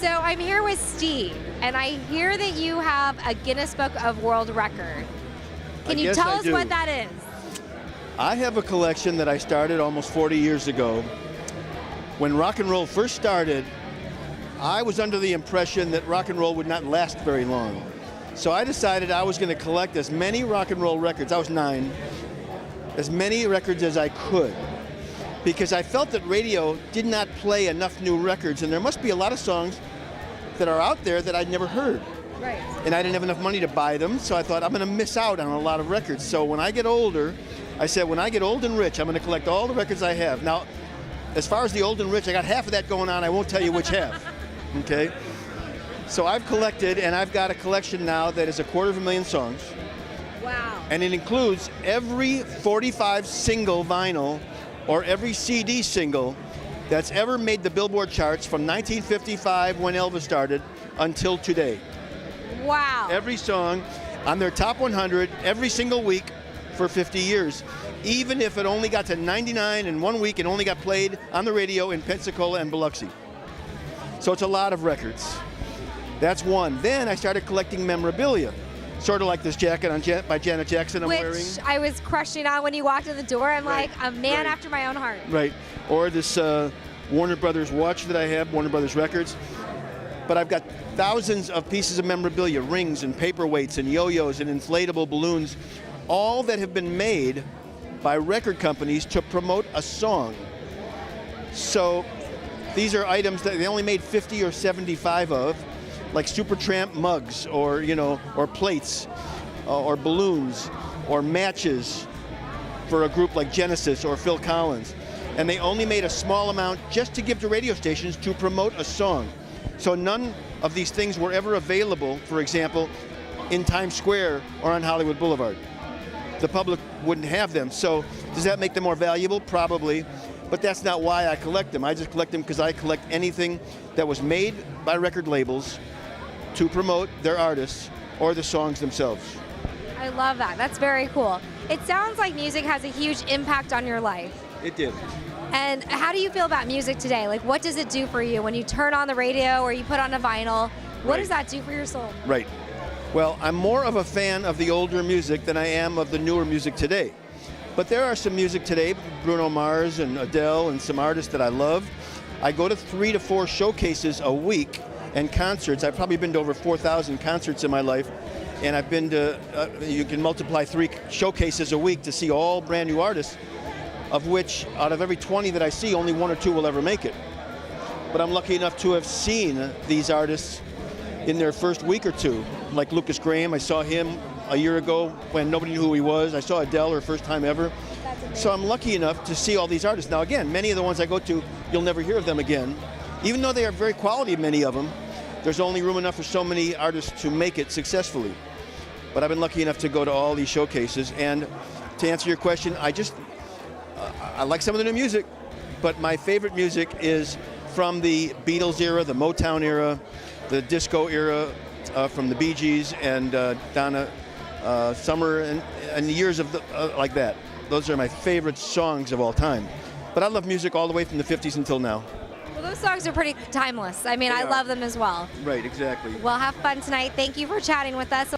So I'm here with Steve, and I hear that you have a Guinness Book of World Record. Can you tell us what that is? I have a collection that I started almost 40 years ago. When rock and roll first started, I was under the impression that rock and roll would not last very long. So I decided I was going to collect as many rock and roll records, I was 9, as many records as I could. Because I felt that radio did not play enough new records, and there must be a lot of songs that are out there that I'd never heard. Right. And I didn't have enough money to buy them, so I thought I'm going to miss out on a lot of records. So when I get older, I said, when I get old and rich, I'm going to collect all the records I have. Now, as far as the old and rich, I got half of that going on. I won't tell you which half. Okay? So I've collected, and I've got a collection now that is 250,000 songs. Wow. And it includes every 45 single vinyl or every CD single that's ever made the Billboard charts from 1955 when Elvis started until today. Wow. Every song on their top 100 every single week for 50 years. Even if it only got to 99 in 1 week and only got played on the radio in Pensacola and Biloxi. So it's a lot of records. That's one. Then I started collecting memorabilia. Sort of like this jacket by Janet Jackson I'm wearing. Which I was crushing on when you walked in the door. I'm like, a man after my own heart. Right. Or this Warner Brothers watch that I have, Warner Brothers Records. But I've got thousands of pieces of memorabilia, rings and paperweights and yo-yos and inflatable balloons, all that have been made by record companies to promote a song. So these are items that they only made 50 or 75 of, like Supertramp mugs, or or plates, or balloons, or matches for a group like Genesis or Phil Collins. And they only made a small amount just to give to radio stations to promote a song. So none of these things were ever available, for example, in Times Square or on Hollywood Boulevard. The public wouldn't have them. So does that make them more valuable? Probably. But that's not why I collect them. I just collect them because I collect anything that was made by record labels to promote their artists or the songs themselves. I love that. That's very cool. It sounds like music has a huge impact on your life. It did. And how do you feel about music today? Like, what does it do for you when you turn on the radio or you put on a vinyl? What does that do for your soul? Right. Well, I'm more of a fan of the older music than I am of the newer music today. But there are some music today, Bruno Mars and Adele and some artists that I love. I go to 3 to 4 showcases a week and concerts. I've probably been to over 4,000 concerts in my life. And I've been to, you can multiply 3 showcases a week to see all brand new artists, of which out of every 20 that I see, only 1 or 2 will ever make it. But I'm lucky enough to have seen these artists in their first week or two. Like Lucas Graham, I saw him a year ago when nobody knew who he was. I saw Adele her first time ever. So I'm lucky enough to see all these artists. Now again, many of the ones I go to, you'll never hear of them again. Even though they are very quality, many of them, there's only room enough for so many artists to make it successfully. But I've been lucky enough to go to all these showcases. And to answer your question, I like some of the new music, but my favorite music is from the Beatles era, the Motown era, the disco era, from the Bee Gees and Donna Summer and the years of like that. Those are my favorite songs of all time. But I love music all the way from the 50s until now. Well, those songs are pretty timeless. I mean, I love them as well. Right, exactly. Well, have fun tonight. Thank you for chatting with us.